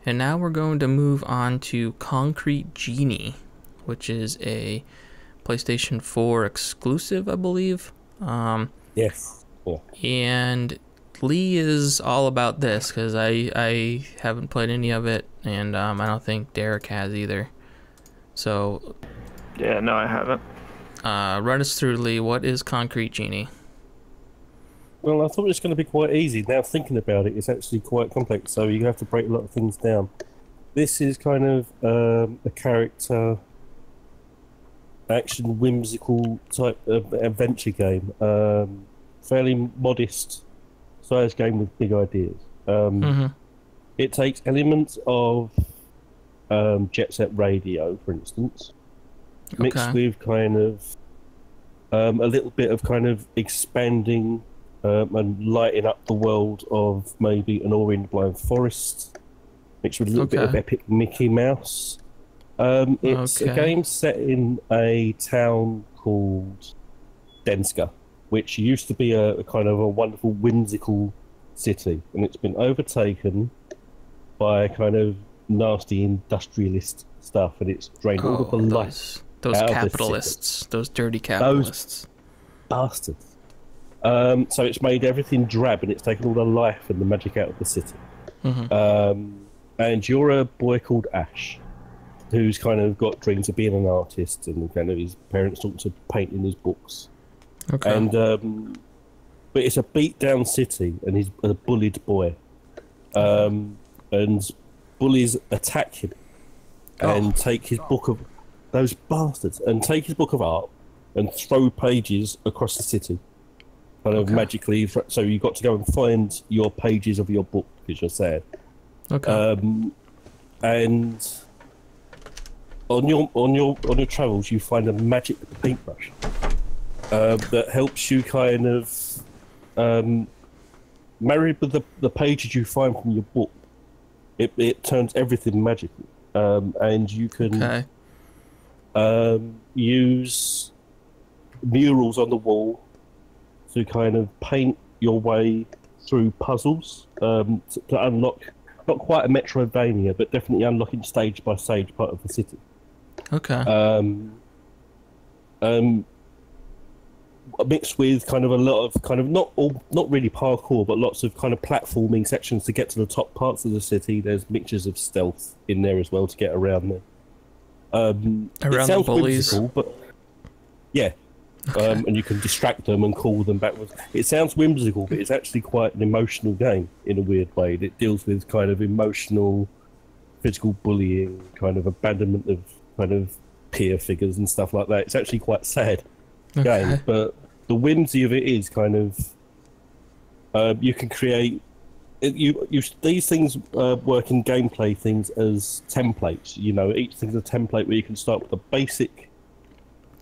And now we're going to move on to Concrete Genie, which is a PlayStation 4 exclusive, I believe. Yes. Yeah. And Leigh is all about this because I haven't played any of it, and I don't think Derek has either. So, Yeah, no, I haven't. run us through, Leigh. What is Concrete Genie? Well, I thought it was going to be quite easy. Now thinking about it, it's actually quite complex, so you have to break a lot of things down. This is kind of a character action whimsical type of adventure game. Fairly modest sized game with big ideas. It takes elements of Jet Set Radio, for instance, mixed with kind of a little bit of kind of expanding and lighting up the world of maybe an Ori and the Blind Forest, mixed with a little bit of epic Mickey Mouse. It's a game set in a town called Denska, which used to be a kind of a wonderful whimsical city, and it's been overtaken by kind of nasty industrialist stuff, and it's drained all of the life. Those capitalists, those dirty capitalists, those bastards. So it's made everything drab, and it's taken all the life and the magic out of the city. And you're a boy called Ash, who's kind of got dreams of being an artist, and kind of his parents taught him to paint in his books. And but it's a beat down city, and he's a bullied boy. And bullies attack him and take his book of those bastards and take his book of art and throw pages across the city, kind of magically. So you've got to go and find your pages of your book because you're sad. And on your travels, you find a magic paintbrush that helps you kind of married with the pages you find from your book. It turns everything magical, and you can use murals on the wall to kind of paint your way through puzzles to unlock, not quite a Metroidvania, but definitely unlocking stage by stage part of the city. Mixed with kind of a lot of kind of not really parkour, but lots of kind of platforming sections to get to the top parts of the city. There's mixtures of stealth in there as well to get around there. Around it sounds the bullies, whimsical, but yeah. And you can distract them and call them backwards. It sounds whimsical, but it's actually quite an emotional game in a weird way. It deals with kind of emotional, physical bullying, kind of abandonment of kind of peer figures and stuff like that. It's actually quite sad game, but the whimsy of it is kind of you can create these things work in gameplay things as templates. You know, each thing's a template where you can start with a basic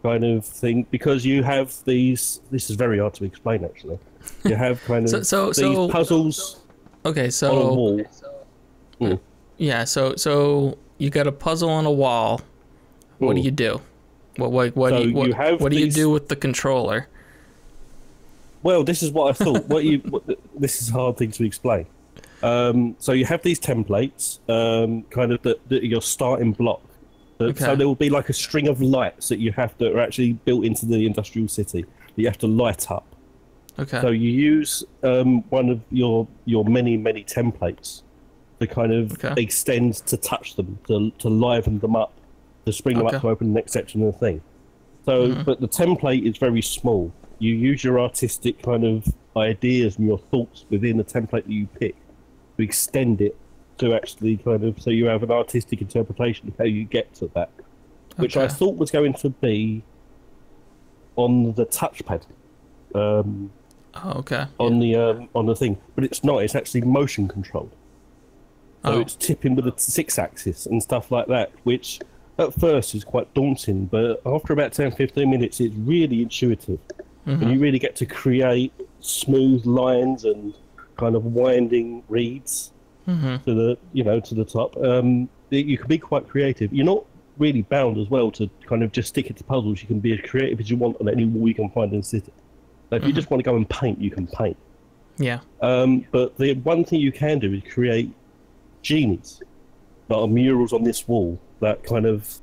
kind of thing, because you have these. This is very hard to explain, actually. You have kind of these puzzles. Okay, so on a wall. Yeah, so you got a puzzle on a wall. What do you do? What do you do with the controller? Well, this is what I thought. This is a hard thing to explain. So you have these templates, kind of that your starting block. So there will be like a string of lights that you have that are actually built into the industrial city that you have to light up. So you use one of your many templates to kind of extend to touch them, to liven them up, to spring them up to open the next section of the thing. So, but the template is very small. You use your artistic kind of ideas and your thoughts within the template that you pick to extend it to actually kind of, so you have an artistic interpretation of how you get to that, which I thought was going to be on the touchpad. On the thing, but it's not. It's actually motion controlled. So it's tipping with a 6-axis and stuff like that, which at first is quite daunting, but after about 10-15 minutes, it's really intuitive, and you really get to create smooth lines and kind of winding reeds to the top. You can be quite creative. You're not really bound as well to kind of just stick it to puzzles. You can be as creative as you want on any wall you can find in the city. So if you just want to go and paint, you can paint. Yeah. But the one thing you can do is create genies. that are murals on this wall that kind of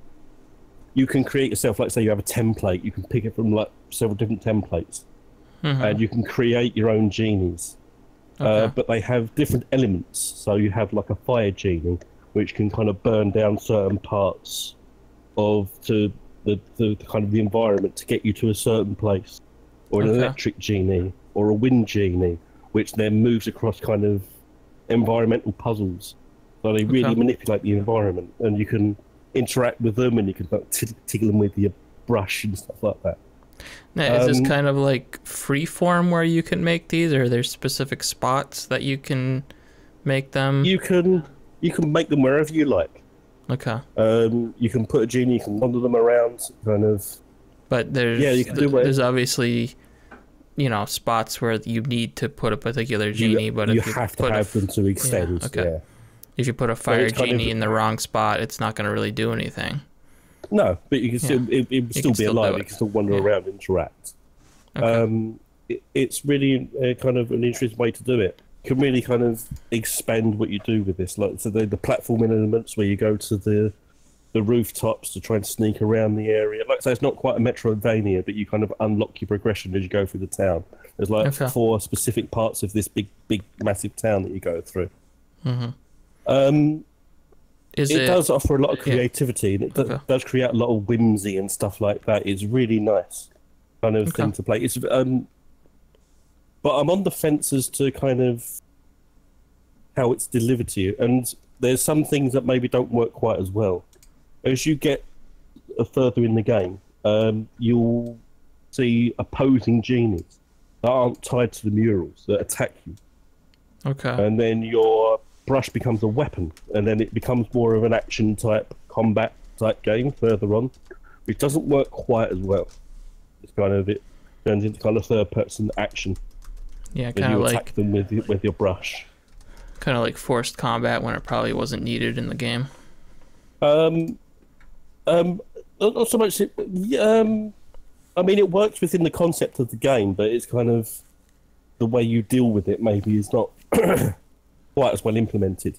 you can create yourself. Like say you have a template, you can pick it from like several different templates, and you can create your own genies. But they have different elements. So you have like a fire genie, which can kind of burn down certain parts of the kind of the environment to get you to a certain place, or an electric genie, or a wind genie, which then moves across kind of environmental puzzles. So they really manipulate the environment, and you can interact with them, and you can like, tickle them with your brush and stuff like that. Now, is this kind of like free form where you can make these, or are there specific spots that you can make them? You can make them wherever you like. Okay. You can put a genie, you can wander them around, kind of. But there's you can do whatever. There's obviously, you know, spots where you need to put a particular genie, but if you have to have them to extend. Yeah. If you put a fire genie in the wrong spot, it's not going to really do anything. No, but you can still it will still be alive. You can still wander around and interact. It's really kind of an interesting way to do it. You can really kind of expand what you do with this. Like so the platforming elements where you go to the rooftops to try and sneak around the area. Like I say, it's not quite a Metroidvania, but you kind of unlock your progression as you go through the town. There's like 4 specific parts of this big, massive town that you go through. It does offer a lot of creativity, and it does create a lot of whimsy and stuff like that. It's really nice kind of thing to play. It's but I'm on the fence as to kind of how it's delivered to you, and there's some things that maybe don't work quite as well. As you get further in the game, you'll see opposing genies that aren't tied to the murals that attack you. And then your brush becomes a weapon, and then it becomes more of an action type, combat type game further on, which doesn't work quite as well. It's kind of, it turns into kind of third-person action. Yeah, kind of like attack them with your brush. Kind of like forced combat when it probably wasn't needed in the game. Not so much. I mean, it works within the concept of the game, but it's kind of the way you deal with it. Maybe is not quite as well implemented.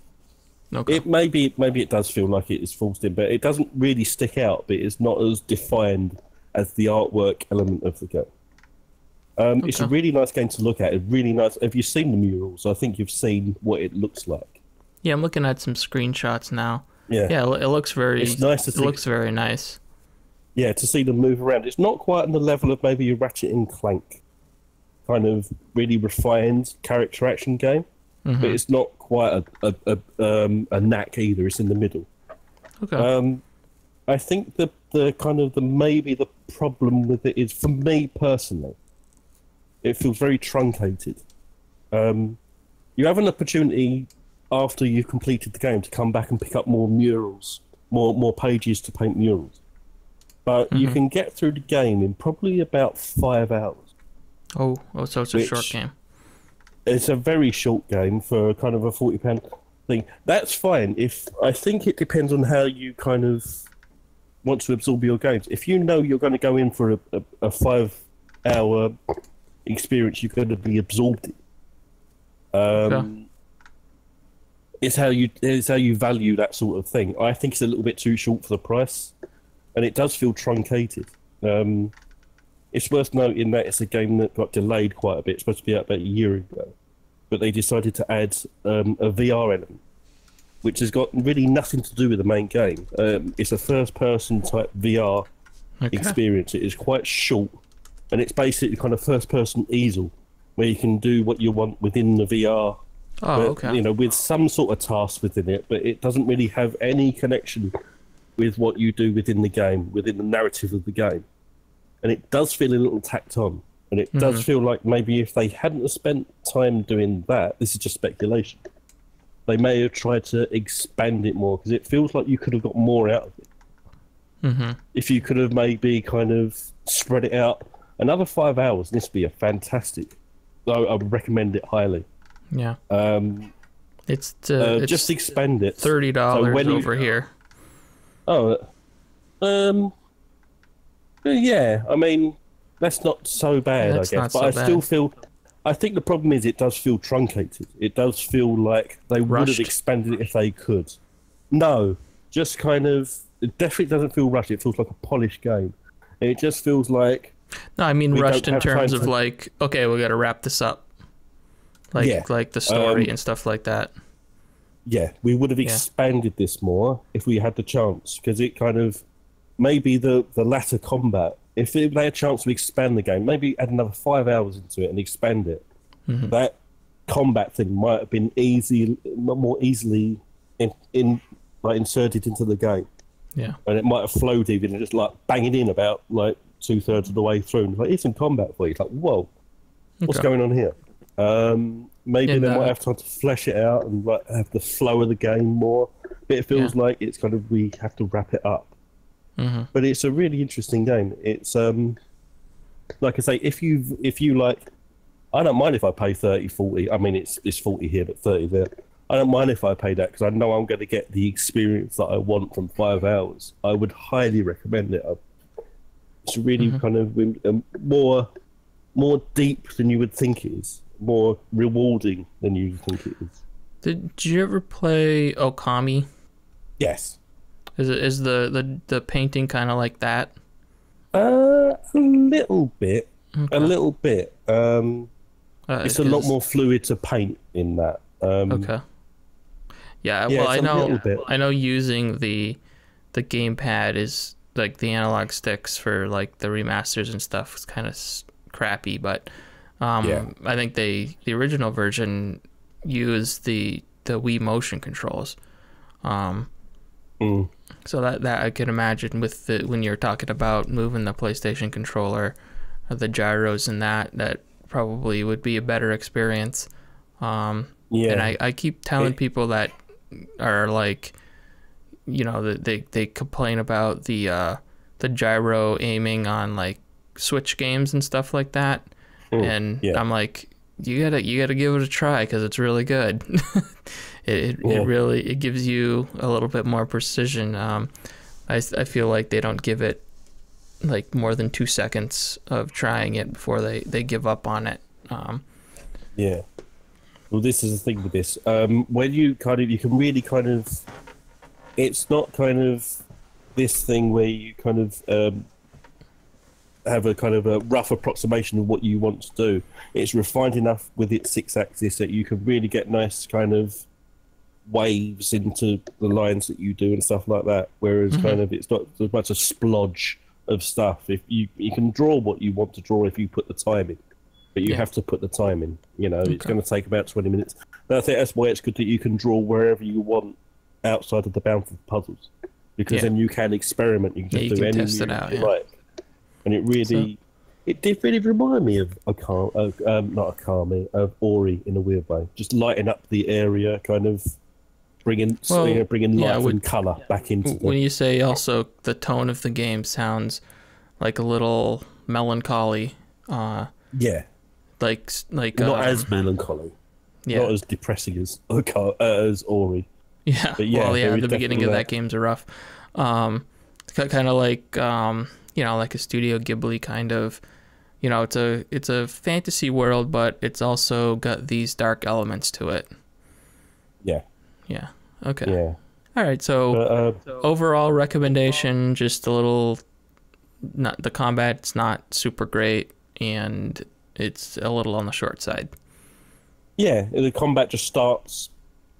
It maybe it does feel like it is forced in, but it doesn't really stick out. But it's not as defined as the artwork element of the game. It's a really nice game to look at. It's really nice. Have you seen the murals? I think you've seen what it looks like. Yeah, I'm looking at some screenshots now. Yeah, it looks very. It's nice. It looks very nice. Yeah, to see them move around. It's not quite on the level of maybe a Ratchet and Clank kind of really refined character action game, but it's not quite a knack either. It's in the middle. I think the kind of maybe the problem with it is, for me personally, it feels very truncated. You have an opportunity after you've completed the game to come back and pick up more murals, more pages to paint murals. But you can get through the game in probably about 5 hours. Oh, so it's a short game. It's a very short game for kind of a £40 thing. That's fine. I think it depends on how you kind of want to absorb your games. If you know you're going to go in for a 5-hour experience, you're going to be absorbed in. It's how you value that sort of thing. I think it's a little bit too short for the price, and it does feel truncated. It's worth noting that it's a game that got delayed quite a bit. It's supposed to be out about a year ago, but they decided to add a VR element, which has got really nothing to do with the main game. It's a first-person type VR experience. It is quite short, and it's basically kind of first-person easel, where you can do what you want within the VR. With some sort of task within it, but it doesn't really have any connection with what you do within the game, within the narrative of the game. And it does feel a little tacked on. And it does feel like maybe if they hadn't spent time doing that, this is just speculation, they may have tried to expand it more, because it feels like you could have got more out of it. If you could have maybe kind of spread it out another 5 hours, this would be a fantastic. I would recommend it highly. Yeah. It's just expand it. $30 over here. Yeah. I mean, that's not so bad, I guess. But I think the problem is it does feel truncated. It does feel like they would have expanded it if they could. No, just kind of. It definitely doesn't feel rushed. It feels like a polished game. It just feels like. No, I mean we rushed don't in have time terms of to- like, okay, we got to wrap this up. Like, Yeah. like the story and stuff like that. Yeah, we would have expanded this more if we had the chance, because it kind of maybe the latter combat. If they had a chance to expand the game, maybe add another 5 hours into it and expand it. That combat thing might have been more easily like inserted into the game, Yeah. and it might have flowed even and just like banging in about like 2/3 of the way through. And like, here's some combat for you. It's like, whoa, what's Okay. going on here? Maybe And, they might have time to flesh it out and like have the flow of the game more. But it feels like it's kind of we have to wrap it up. But it's a really interesting game. It's like I say, if you like, I don't mind if I pay 30, 40. I mean, it's 40 here, but 30 there. I don't mind if I pay that because I know I'm going to get the experience that I want from 5 hours. I would highly recommend it. It's really kind of more deep than you would think it is, more rewarding than you think it is. Did you ever play Okami? Yes. Is the painting kind of like that? A little bit. Okay. A little bit. It's a lot more fluid to paint in that. Okay. Yeah, Yeah, well, it's a little bit. I know using the gamepad is like the analog sticks for like the remasters and stuff is kind of crappy, but I think the original version used the Wii motion controls. So that I can imagine with when you're talking about moving the PlayStation controller, the gyros and that probably would be a better experience. And I keep telling people that are like, you know, they complain about the gyro aiming on like Switch games and stuff like that, and I'm like, you gotta give it a try because it's really good. It really gives you a little bit more precision. I feel like they don't give it like more than 2 seconds of trying it before they give up on it. Yeah. Well, this is the thing with this. When you can really kind of, it's not kind of this thing where you kind of have a kind of a rough approximation of what you want to do. It's refined enough with its 6-axis that you can really get nice kind of waves into the lines that you do and stuff like that. Whereas kind of it's not as much a splodge of stuff. If you can draw what you want to draw if you put the time in. But you have to put the time in. You know, it's going to take about 20 minutes. And I think that's why it's good that you can draw wherever you want outside of the bounds of the puzzles. Because then you can experiment. You can just do any music you like. And it really, it did really remind me of of Ori in a weird way. Just lighting up the area, kind of bringing life and colour back into when you say also the tone of the game sounds like a little melancholy. Like not as melancholy, not as depressing as Ori. Yeah, but well, the beginning of that game's rough. Kind of like you know, like a Studio Ghibli kind of, you know, it's a fantasy world, but it's also got these dark elements to it. Yeah. Okay. Yeah. All right. So overall recommendation, just a little. Not the combat's not super great, and it's a little on the short side. Yeah, the combat just starts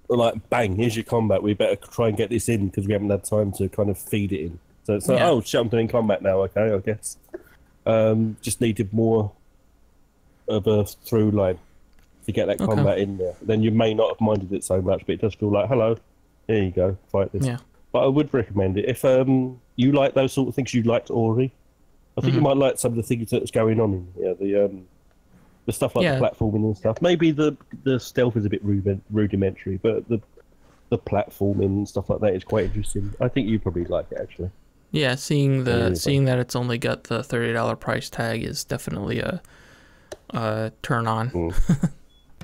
like bang. Here's your combat. We better try and get this in because we haven't had time to kind of feed it in. So it's like, oh shit, I'm doing combat now. Okay, I guess. Just needed more of a through line to get that combat in there. Then you may not have minded it so much, but it does feel like, hello, here you go, fight this. Yeah. But I would recommend it if you like those sort of things. You liked Ori. I think you might like some of the things that's going on in here. The stuff like the platforming and stuff. Maybe the stealth is a bit rudimentary, but the platforming and stuff like that is quite interesting. I think you probably like it actually. Yeah, seeing that it's only got the $30 price tag is definitely a turn on.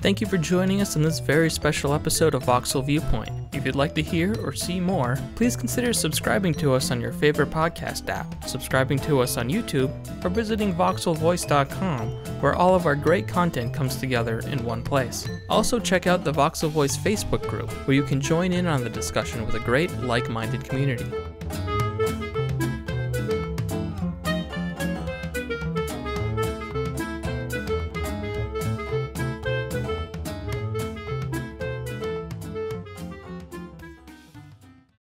Thank you for joining us in this very special episode of Voxel Viewpoint. If you'd like to hear or see more, please consider subscribing to us on your favorite podcast app, subscribing to us on YouTube, or visiting voxelvoice.com, where all of our great content comes together in one place. Also check out the Voxel Voice Facebook group, where you can join in on the discussion with a great, like-minded community.